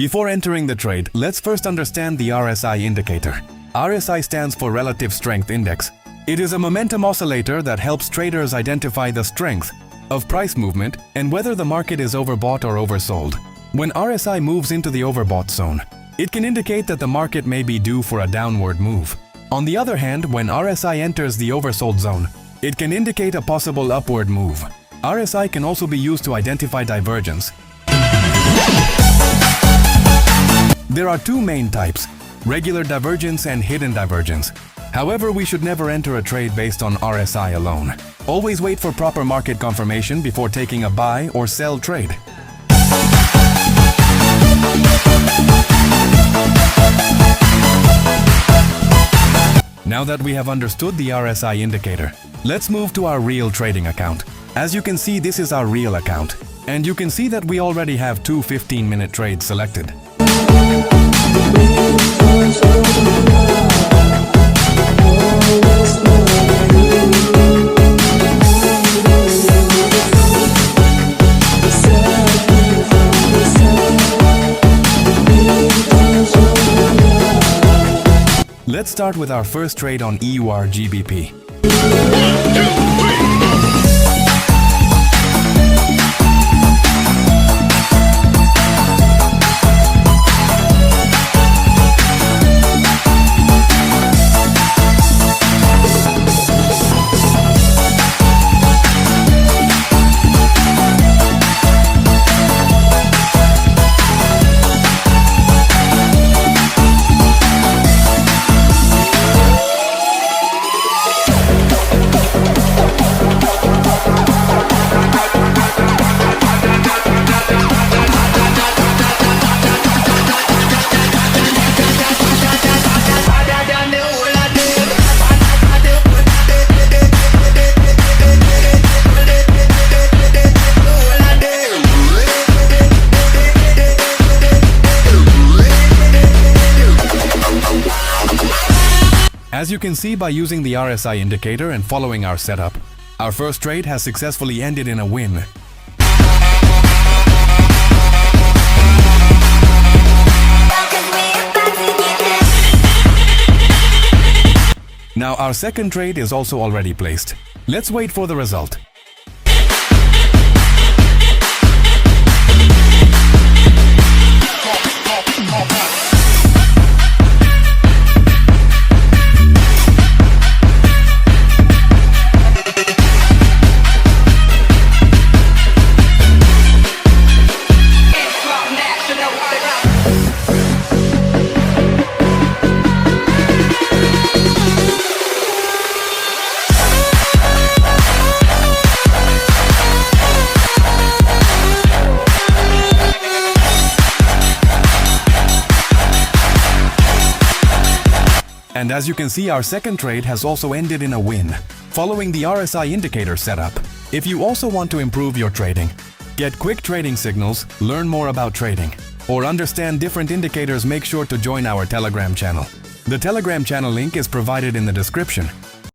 Before entering the trade, let's first understand the RSI indicator. RSI stands for Relative Strength Index. It is a momentum oscillator that helps traders identify the strength of price movement and whether the market is overbought or oversold. When RSI moves into the overbought zone, it can indicate that the market may be due for a downward move. On the other hand, when RSI enters the oversold zone, it can indicate a possible upward move. RSI can also be used to identify divergence. There are two main types, regular divergence and hidden divergence. However, we should never enter a trade based on RSI alone. Always wait for proper market confirmation before taking a buy or sell trade. Now that we have understood the RSI indicator, let's move to our real trading account. As you can see, this is our real account. And you can see that we already have two 15-minute trades selected. Let's start with our first trade on EUR GBP. As you can see, by using the RSI indicator and following our setup, our first trade has successfully ended in a win. Now our second trade is also already placed. Let's wait for the result. And as you can see, our second trade has also ended in a win, following the RSI indicator setup. If you also want to improve your trading, get quick trading signals, learn more about trading, or understand different indicators, make sure to join our Telegram channel. The Telegram channel link is provided in the description.